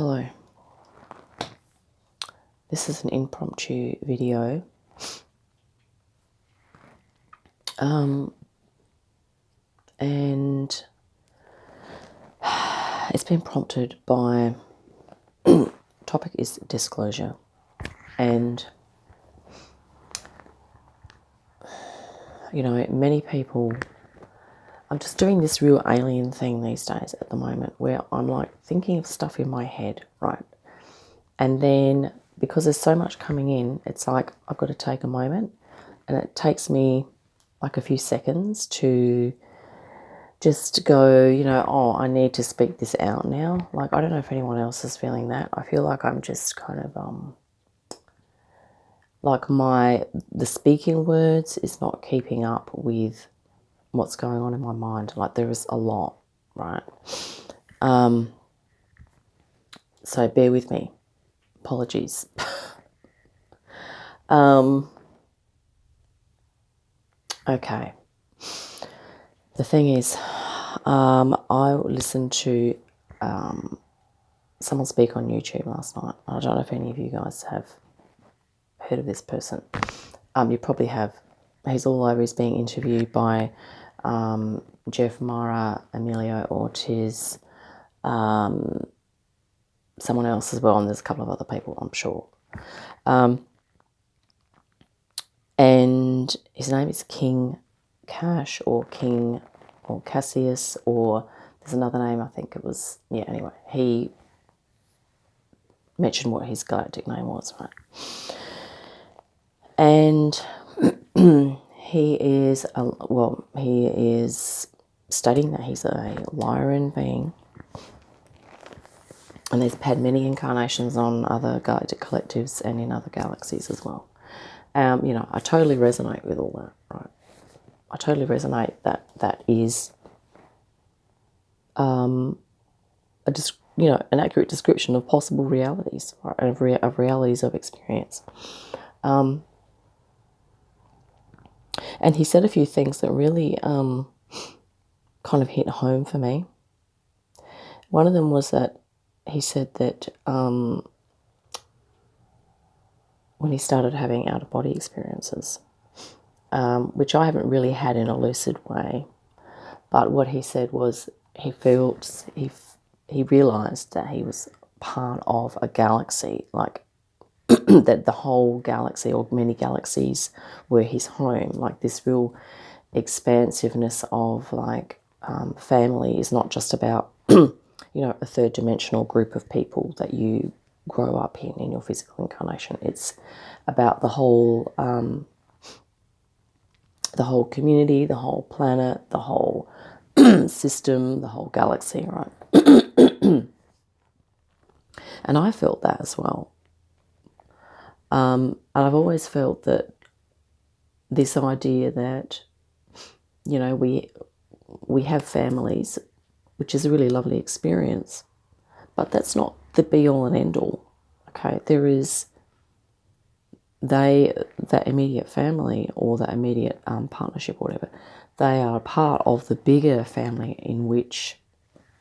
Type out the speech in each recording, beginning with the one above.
Hello. This is an impromptu video. And it's been prompted by topic is disclosure. And many people, I'm just doing this real alien thing these days at the moment where I'm like thinking of stuff in my head, right? And then because there's so much coming in, it's like I've got to take a moment, and it takes me like a few seconds to just go, I need to speak this out now. Like, I don't know if anyone else is feeling that. I feel like I'm just kind of, like the speaking words is not keeping up with what's going on in my mind. Like, there is a lot, right? So bear with me. Apologies. Okay. The thing is, I listened to someone speak on YouTube last night. I don't know if any of you guys have heard of this person. You probably have. He's all over. He's being interviewed by Jeff Mara, Emilio Ortiz, someone else as well, and there's a couple of other people, I'm sure. And his name is King Cash or King or Cassius, or there's another name, I think it was, anyway, he mentioned what his galactic name was, right? And he is studying that he's a Lyran being, and he's had many incarnations on other galactic collectives and in other galaxies as well. I totally resonate with all that, right? I totally resonate that is an accurate description of possible realities, right? of realities of experience. And he said a few things that really kind of hit home for me. One of them was that he said that when he started having out-of-body experiences, which I haven't really had in a lucid way, but what he said was he realised that he was part of a galaxy, like that the whole galaxy or many galaxies were his home, like this real expansiveness of like family is not just about a third dimensional group of people that you grow up in your physical incarnation. It's about the whole community, the whole planet, the whole system, the whole galaxy, right? And I felt that as well. And I've always felt that this idea that, we have families, which is a really lovely experience, but that's not the be-all and end-all, okay? There is that immediate family or that immediate partnership or whatever, they are part of the bigger family in which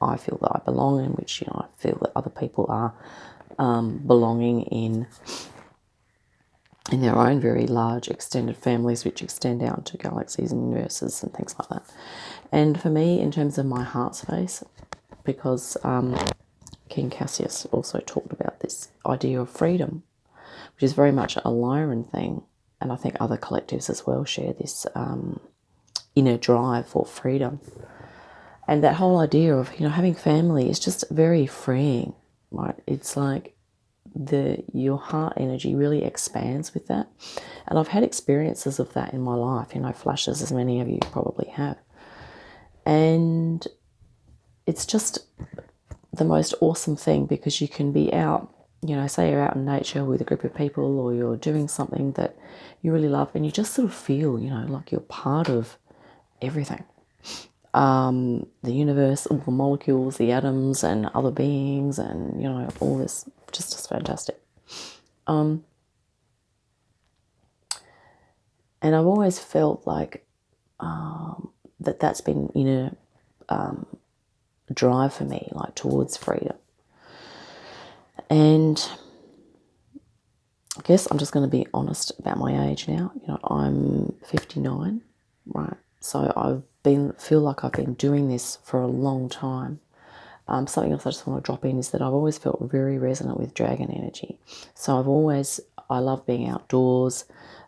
I feel that I belong, in which I feel that other people are belonging in their own very large extended families, which extend out to galaxies and universes and things like that. And for me, in terms of my heart space, because King Cassius also talked about this idea of freedom, which is very much a Lyran thing, and I think other collectives as well share this inner drive for freedom. And that whole idea of having family is just very freeing, right? It's like your heart energy really expands with that. And I've had experiences of that in my life, flashes, as many of you probably have. And it's just the most awesome thing, because you can be out, say you're out in nature with a group of people, or you're doing something that you really love, and you just sort of feel, like you're part of everything. The universe, all the molecules, the atoms and other beings, and, all this, just fantastic. And I've always felt like that's been inner drive for me, like towards freedom. And I guess I'm just going to be honest about my age now. You know, I'm 59, right? So feel like I've been doing this for a long time. Something else I just want to drop in is that I've always felt very resonant with dragon energy. So I love being outdoors.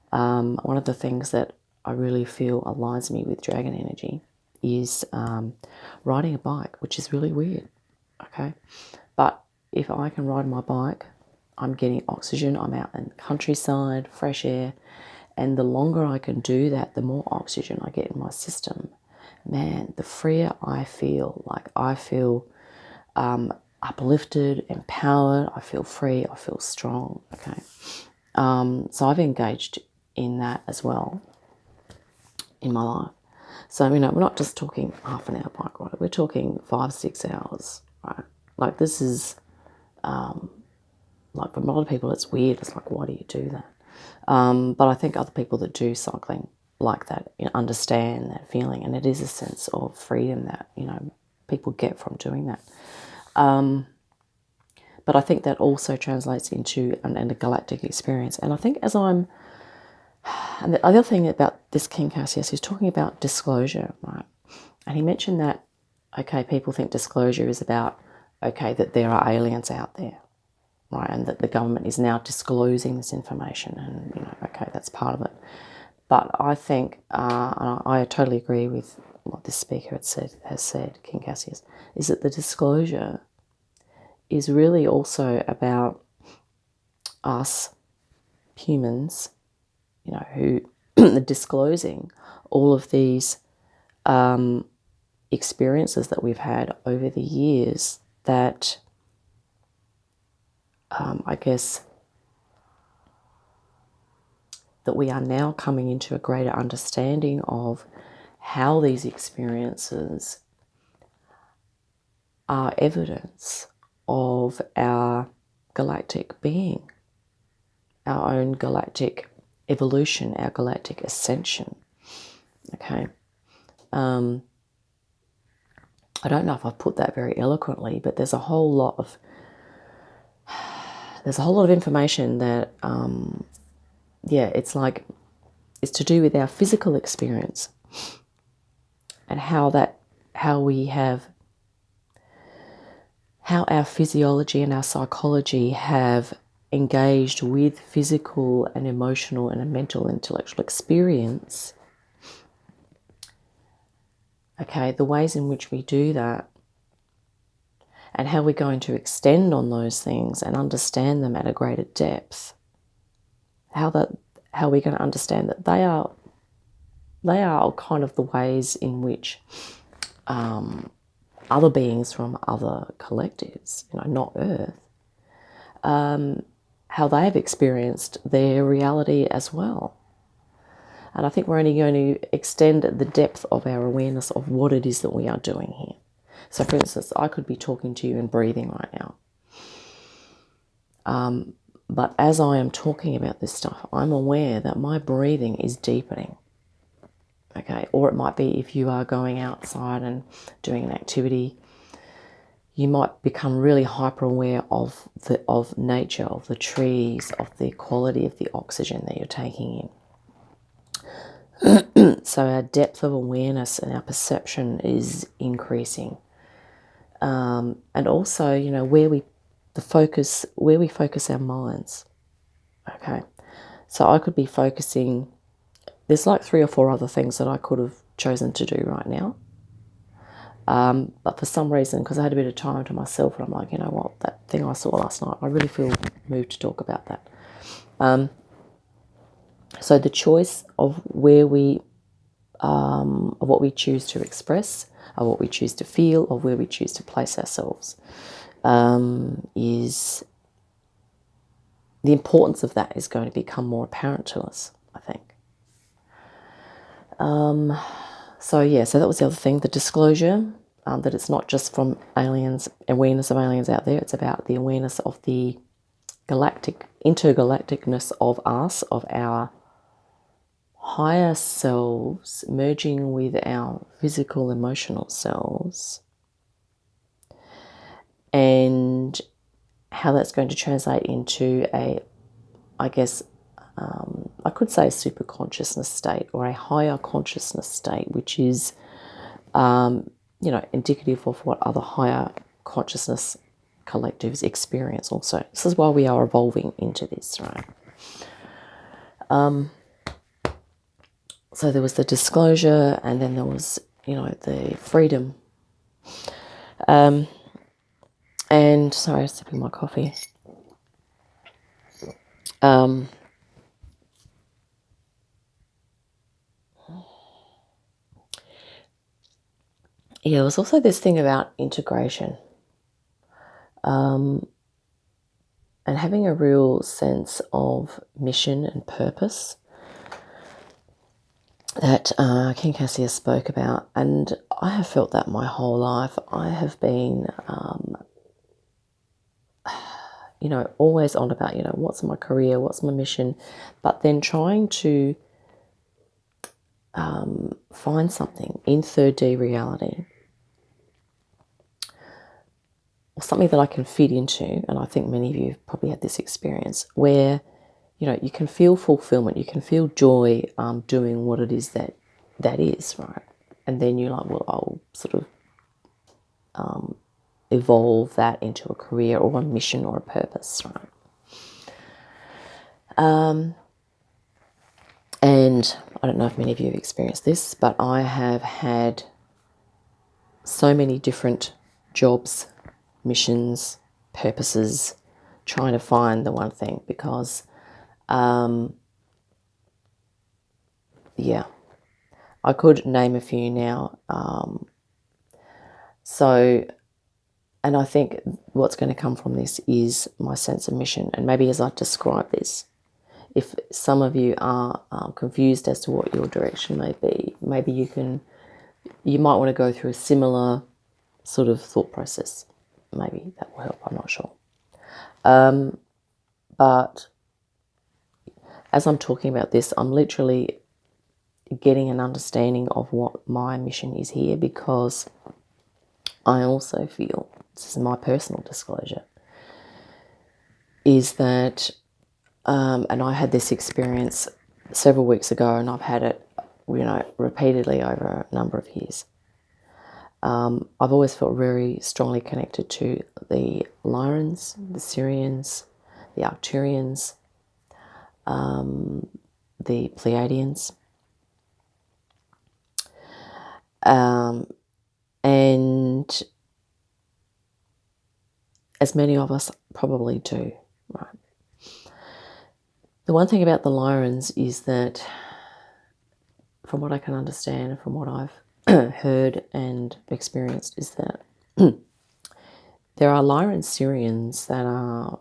One of the things that I really feel aligns me with dragon energy is riding a bike, which is really weird, okay? But if I can ride my bike, I'm getting oxygen, I'm out in the countryside, fresh air, and the longer I can do that, the more oxygen I get in my system. Man, the freer I feel. Like I feel uplifted, empowered, I feel free, I feel strong, okay? So I've engaged in that as well in my life. So, you know, we're not just talking half an hour bike ride, we're talking 5-6 hours, right? Like this is, like for a lot of people it's weird. It's like, why do you do that? But I think other people that do cycling like that, you know, understand that feeling, and it is a sense of freedom that, you know, people get from doing that. But I think that also translates into a galactic experience. And I think and the other thing about this King Cassius, he's talking about disclosure, right? And he mentioned that, okay, people think disclosure is about, okay, that there are aliens out there, right? And that the government is now disclosing this information and, you know, okay, that's part of it. But I think, and I totally agree with what this speaker has said, King Cassius, is that the disclosure is really also about us humans, you know, who are disclosing all of these experiences that we've had over the years that I guess that we are now coming into a greater understanding of how these experiences are evidence of our galactic being, our own galactic evolution, our galactic ascension. Okay. I don't know if I've put that very eloquently, but there's a whole lot of information that it's to do with our physical experience and how our physiology and our psychology have engaged with physical and emotional and mental intellectual experience. Okay, the ways in which we do that and how we're going to extend on those things and understand them at a greater depth. How we're going to understand that they are kind of the ways in which other beings from other collectives, you know, not Earth, how they have experienced their reality as well. And I think we're only going to extend the depth of our awareness of what it is that we are doing here. So, for instance, I could be talking to you and breathing right now. But as I am talking about this stuff, I'm aware that my breathing is deepening. Okay, or it might be if you are going outside and doing an activity, you might become really hyper aware of nature, of the trees, of the quality of the oxygen that you're taking in. So our depth of awareness and our perception is increasing. And also, you know, where we focus our minds. Okay, so I could be focusing. There's like 3 or 4 other things that I could have chosen to do right now. But for some reason, because I had a bit of time to myself, and I'm like, you know what, that thing I saw last night, I really feel moved to talk about that. So the choice of of what we choose to express, of what we choose to feel, of where we choose to place ourselves, is the importance of that is going to become more apparent to us, I think. So that was the other thing, the disclosure, that it's not just from aliens, awareness of aliens out there, it's about the awareness of the intergalacticness of us, of our higher selves merging with our physical, emotional selves, and how that's going to translate into I guess, I could say a super consciousness state or a higher consciousness state, which is, indicative of what other higher consciousness collectives experience also. This is why we are evolving into this, right? So there was the disclosure, and then there was, the freedom. And sorry, I'm sipping my coffee. There was also this thing about integration, and having a real sense of mission and purpose that King Cassius spoke about. And I have felt that my whole life. I have been, always on about, what's my career, what's my mission, but then trying to find something in 3D reality, or something that I can fit into. And I think many of you have probably had this experience where, you can feel fulfillment, you can feel joy doing what it is that is, right? And then you're like, well, I'll sort of evolve that into a career or a mission or a purpose, right? And I don't know if many of you have experienced this, but I have had so many different jobs, missions, purposes, trying to find the one thing, because I could name a few now. And I think what's going to come from this is my sense of mission. And maybe as I describe this, if some of you are confused as to what your direction may be, maybe you might want to go through a similar sort of thought process. Maybe that will help, I'm not sure. But as I'm talking about this, I'm literally getting an understanding of what my mission is here, because I also feel, this is my personal disclosure, is that, and I had this experience several weeks ago, and I've had it, repeatedly over a number of years. I've always felt very strongly connected to the Lyrans, the Sirians, the Arcturians, the Pleiadians, and as many of us probably do, right? The one thing about the Lyrans is that, from what I can understand, from what I've heard and experienced, is that there are Lyran-Sirians that are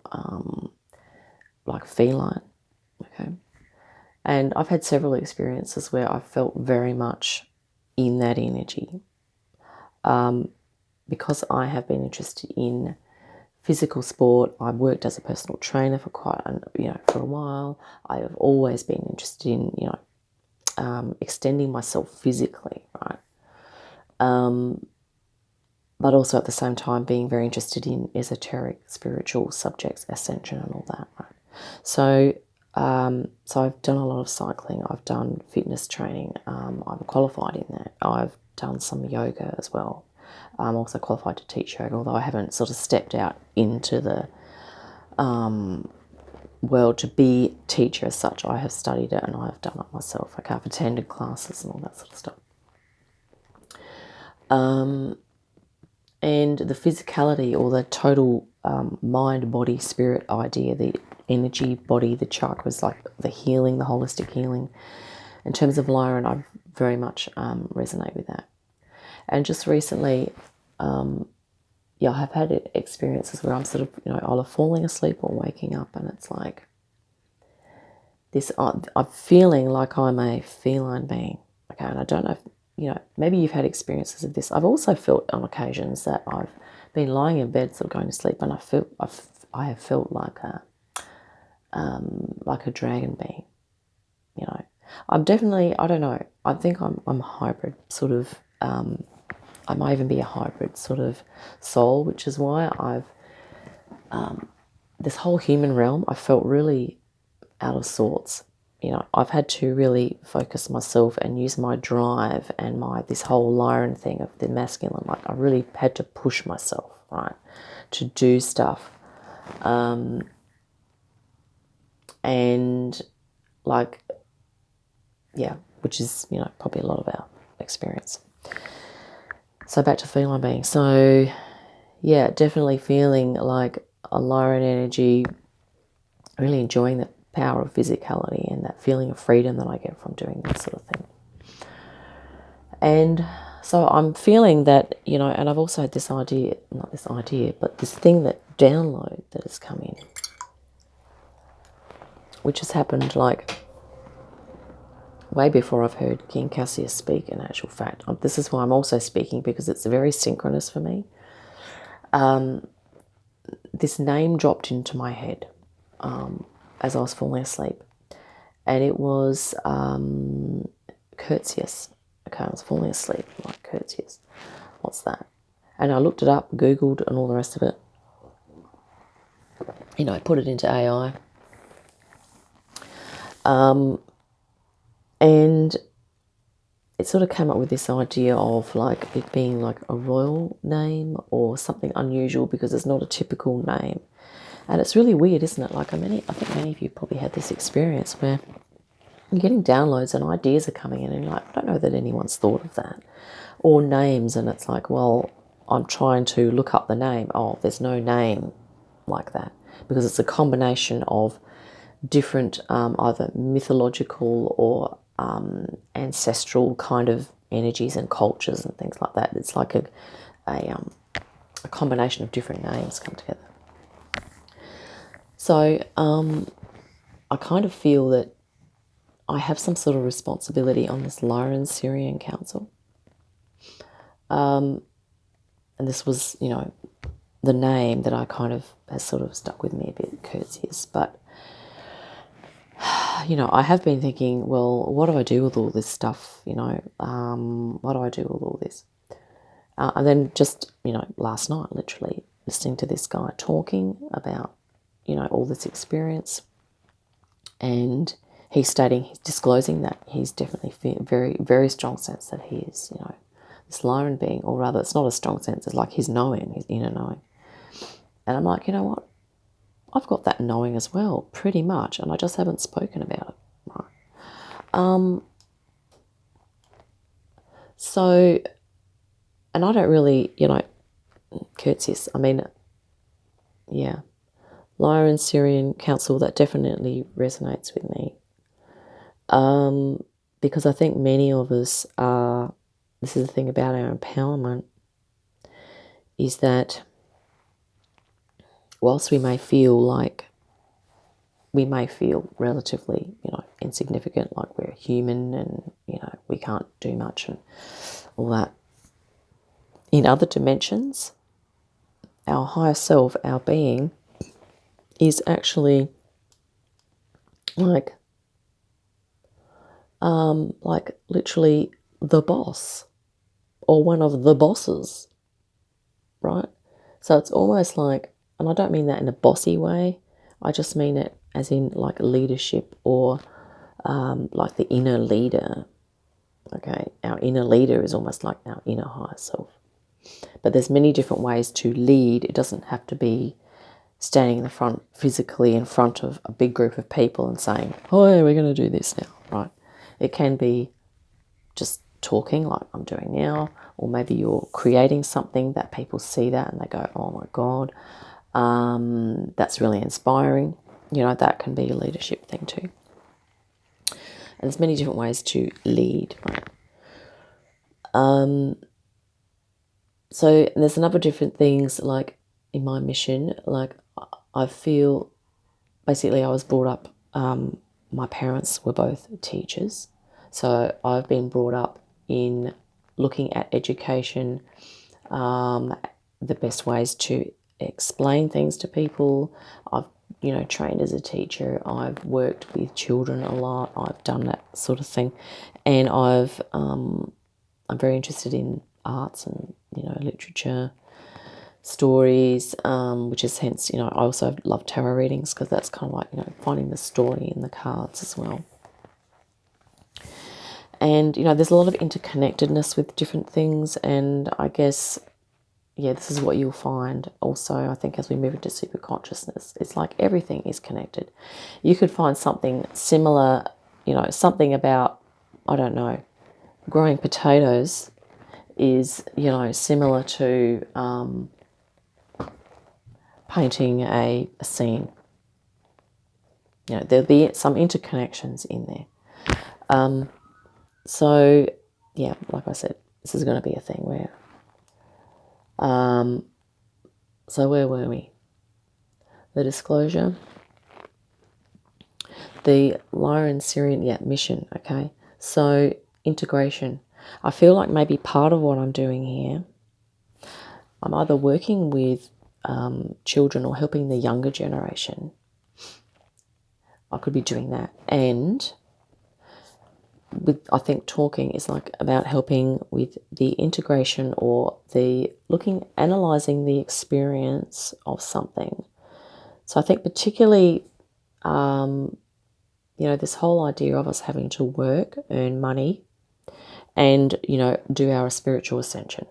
like feline, okay? And I've had several experiences where I've felt very much in that energy, because I have been interested in physical sport. I worked as a personal trainer for for a while. I have always been interested in, extending myself physically, right? But also at the same time being very interested in esoteric, spiritual subjects, ascension and all that, right? So I've done a lot of cycling. I've done fitness training. I'm qualified in that. I've done some yoga as well. I'm also qualified to teach yoga, although I haven't sort of stepped out into the world to be a teacher as such. I have studied it and I have done it myself. Like, I've attended classes and all that sort of stuff. And the physicality, or the total mind, body, spirit idea, the energy, body, the chakras, like the healing, the holistic healing. In terms of Lyran, I very much resonate with that. And just recently, I've had experiences where I'm sort of, either falling asleep or waking up, and it's like this, I'm feeling like I'm a feline being, okay? And I don't know if, maybe you've had experiences of this. I've also felt on occasions that I've been lying in bed, sort of going to sleep, and I have felt like a dragon being, I'm definitely, I don't know, I think I'm a hybrid sort of, I might even be a hybrid sort of soul, which is why I've this whole human realm, I felt really out of sorts. You know, I've had to really focus myself and use my drive and this whole Lyran thing of the masculine. Like, I really had to push myself, right, to do stuff. And like, yeah, which is, you know, probably a lot of our experience. So back to feline being. So yeah, definitely feeling like a Lyran energy, really enjoying the power of physicality and that feeling of freedom that I get from doing that sort of thing. And so I'm feeling that, you know, and I've also had this idea, not this idea, but this thing, that download that has come in, which has happened like way before I've heard King Cassius speak, in actual fact. This is why I'm also speaking, because it's very synchronous for me. This name dropped into my head as I was falling asleep. And it was Curtius. Okay, I was falling asleep, like, Curtius. What's that? And I looked it up, Googled, and all the rest of it. You know, I put it into AI. And it sort of came up with this idea of like it being like a royal name or something unusual, because it's not a typical name. And it's really weird, isn't it? Like, I think many of you probably had this experience where you're getting downloads and ideas are coming in and you're like, I don't know that anyone's thought of that. Or names, and it's like, well, I'm trying to look up the name. Oh, there's no name like that, because it's a combination of different either mythological or ancestral kind of energies and cultures and things like that. It's like a combination of different names come together. So I kind of feel that I have some sort of responsibility on this Lyran-Sirian council. And this was, you know, the name that I kind of has sort of stuck with me a bit, Curtius. But, you know, I have been thinking, well, what do I do with all this stuff? You know, what do I do with all this? And then just, you know, last night, literally listening to this guy talking about, you know, all this experience. And he's disclosing that he's definitely very, very strong sense that he is, you know, this Lyran being, or rather, it's not a strong sense, it's like his knowing, his inner knowing. And I'm like, you know what? I've got that knowing as well, pretty much, and I just haven't spoken about it. Right? So, and I don't really, you know, Curtius, I mean, yeah, Lyran-Sirian council, that definitely resonates with me. Because I think many of us are, this is the thing about our empowerment, is that whilst we may feel relatively, you know, insignificant, like we're human and, you know, we can't do much and all that, in other dimensions, our higher self, our being, is actually like literally the boss or one of the bosses, right? So it's almost like, and I don't mean that in a bossy way, I just mean it as in like leadership or like the inner leader. Okay, our inner leader is almost like our inner higher self. But there's many different ways to lead. It doesn't have to be standing in the front, physically in front of a big group of people and saying, oh, yeah, we're going to do this now, right? It can be just talking like I'm doing now, or maybe you're creating something that people see that and they go, oh my God, that's really inspiring. You know, that can be a leadership thing too. And there's many different ways to lead, right? So there's another different things like in my mission, like I feel basically I was brought up, my parents were both teachers. So I've been brought up in looking at education, the best ways to explain things to people. I've, you know, trained as a teacher. I've worked with children a lot. I've done that sort of thing. And I'm very interested in arts and, you know, literature, stories, which is hence, I also love tarot readings because that's kind of like, finding the story in the cards as well. And, there's a lot of interconnectedness with different things, and I guess, yeah, this is what you'll find also, I think, as we move into super consciousness. It's like everything is connected. You could find something similar, something about, I don't know, growing potatoes is, similar to painting a scene. There'll be some interconnections in there. So, yeah, like I said, this is going to be a thing where... so where were we? The disclosure. The Lyran-Sirian, mission, okay? So, integration. I feel like maybe part of what I'm doing here, I'm either working with children or helping the younger generation. I could be doing that. And I think talking is like about helping with the integration or analysing the experience of something. So I think particularly, this whole idea of us having to work, earn money, and, do our spiritual ascension,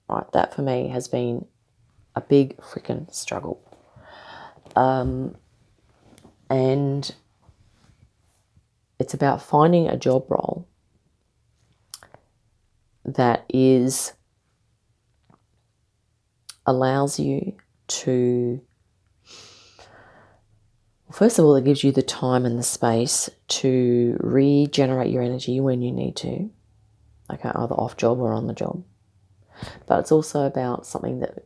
right? That for me has been a big freaking struggle. And it's about finding a job role that allows you to, first of all, it gives you the time and the space to regenerate your energy when you need to, okay, either off job or on the job. But it's also about something that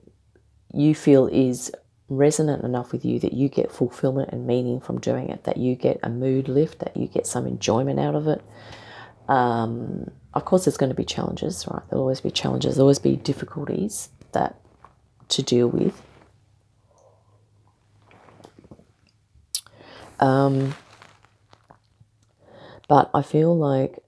you feel is resonant enough with you that you get fulfillment and meaning from doing it, that you get a mood lift, that you get some enjoyment out of it. Of course, there's going to be challenges, right? There'll always be challenges, there'll always be difficulties to deal with. But I feel like,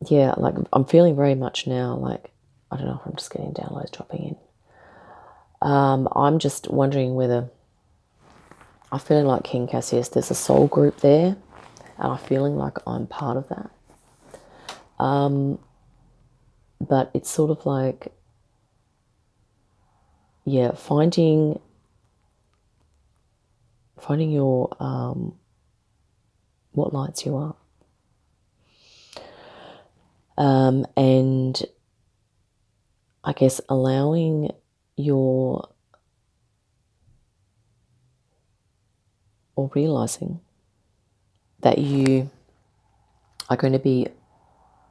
yeah, like I'm feeling very much now, like, I don't know if I'm just getting downloads dropping in. I'm just wondering whether I'm feeling like King Cassius, there's a soul group there, and I'm feeling like I'm part of that. But it's sort of like, yeah, finding your what lights you up, and I guess allowing or realizing that you are going to be,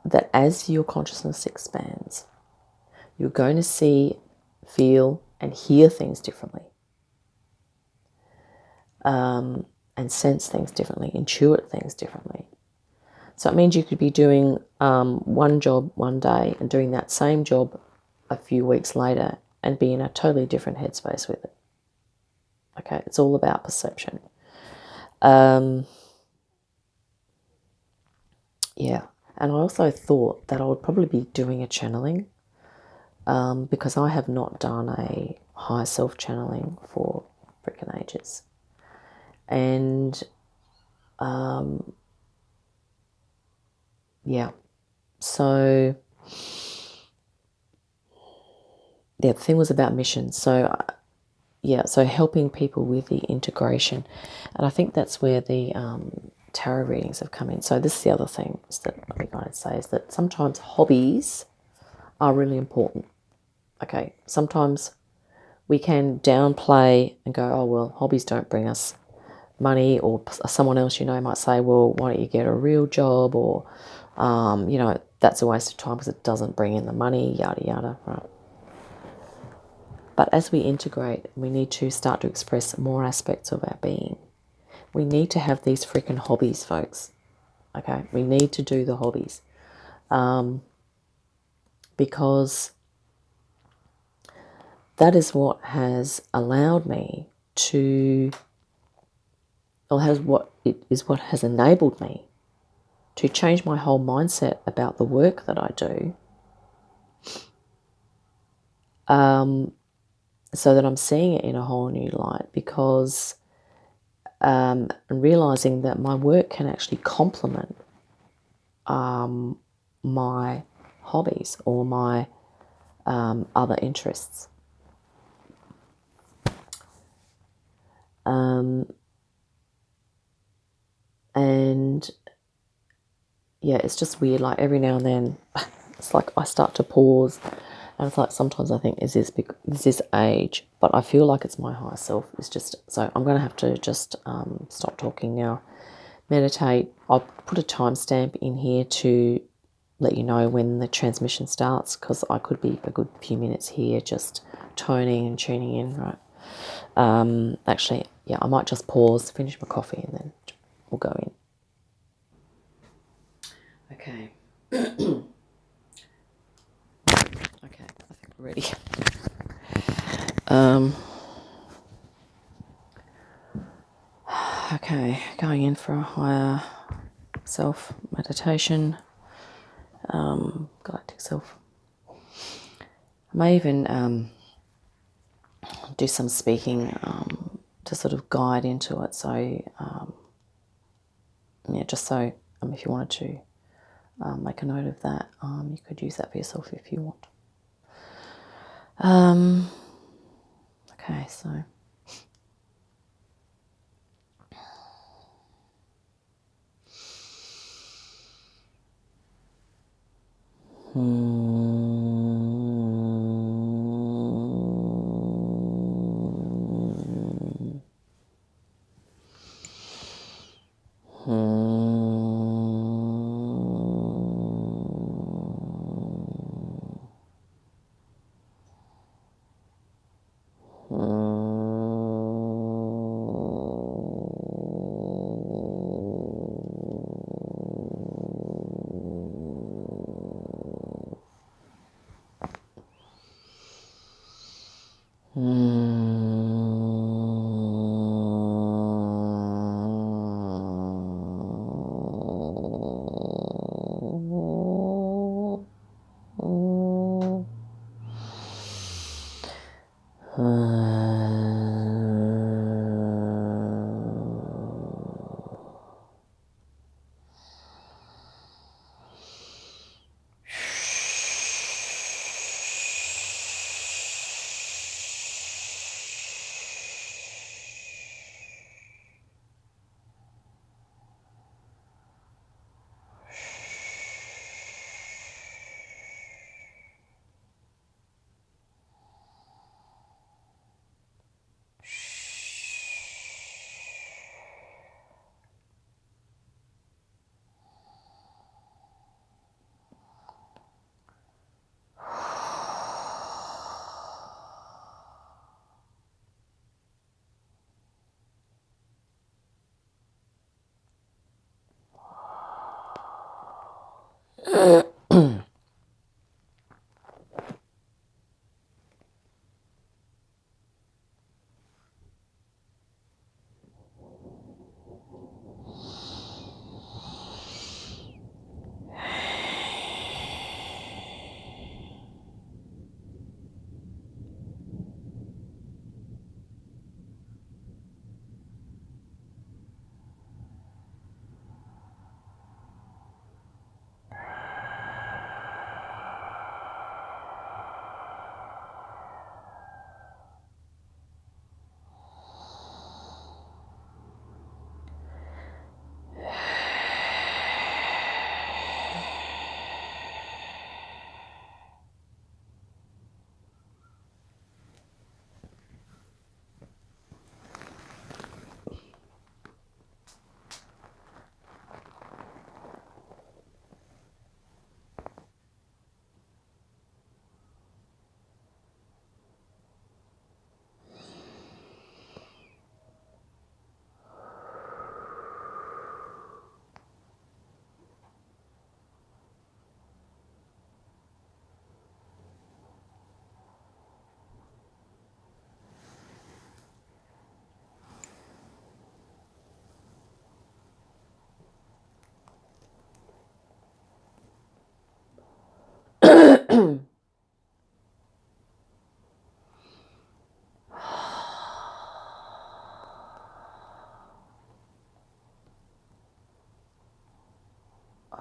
that as your consciousness expands, you're going to see, feel, and hear things differently, and sense things differently, intuit things differently. So it means you could be doing one job one day and doing that same job a few weeks later and be in a totally different headspace with it. Okay, it's all about perception. Yeah, and I also thought that I would probably be doing a channeling because I have not done a higher self channeling for freaking ages. And yeah, so yeah, the thing was about mission. So yeah, so helping people with the integration. And I think that's where the tarot readings have come in. So this is the other thing that we're going to say, is that sometimes hobbies are really important. Okay, sometimes we can downplay and go, oh, well, hobbies don't bring us money, or someone else might say, well, why don't you get a real job, or that's a waste of time because it doesn't bring in the money, yada yada, right? But as we integrate, we need to start to express more aspects of our being. We need to have these freaking hobbies, folks. Okay, we need to do the hobbies, because that is what has allowed me to, or what has enabled me to change my whole mindset about the work that I do, so that I'm seeing it in a whole new light, because realizing that my work can actually complement my hobbies or my other interests. And yeah, it's just weird. Like every now and then, it's like I start to pause, and it's like sometimes I think, is this age? But I feel like it's my higher self. It's just, so I'm gonna have to just stop talking now, meditate. I'll put a timestamp in here to let you know when the transmission starts, because I could be a good few minutes here just toning and tuning in, right? Actually, yeah, I might just pause, finish my coffee, and then we'll go in. Okay. Okay, I think we're ready. Okay, going in for a higher self meditation, galactic self. I may even do some speaking to sort of guide into it. So, yeah, just so if you wanted to make a note of that, you could use that for yourself if you want. Okay, so.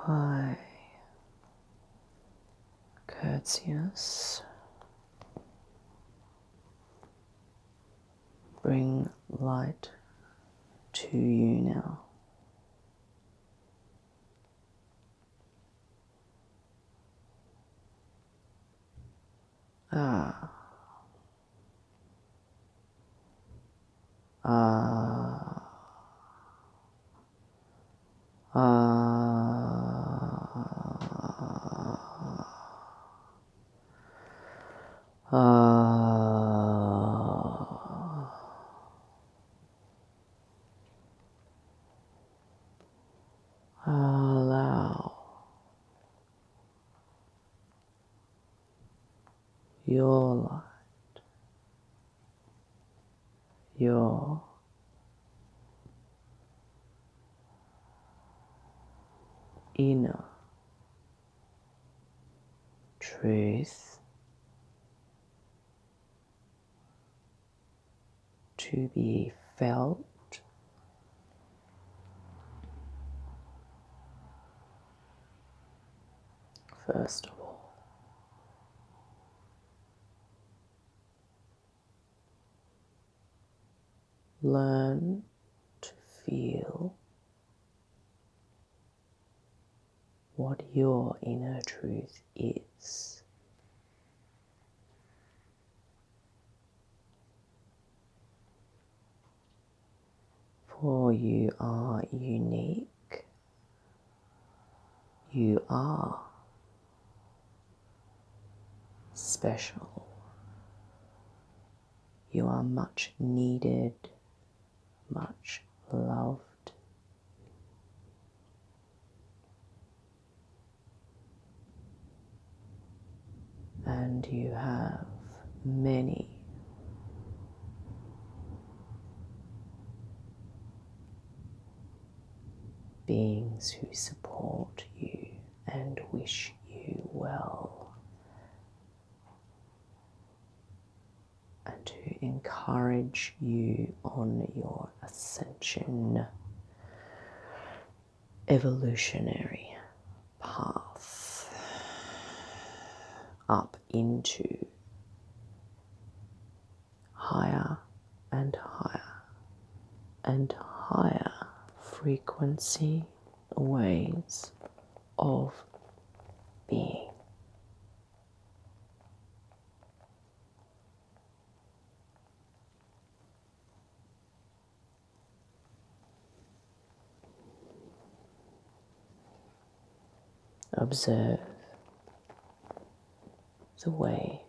I, Curtius, bring light to you now. Ah. Ah. Allow your light, your inner truth to be felt first of all. Learn to feel what your inner truth is. For you are unique. You are special. You are much needed, much loved. And you have many beings who support you and wish you well, and to encourage you on your ascension, evolutionary path up into higher and higher and higher frequency ways of being. Observe the way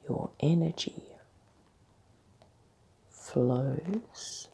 your energy flows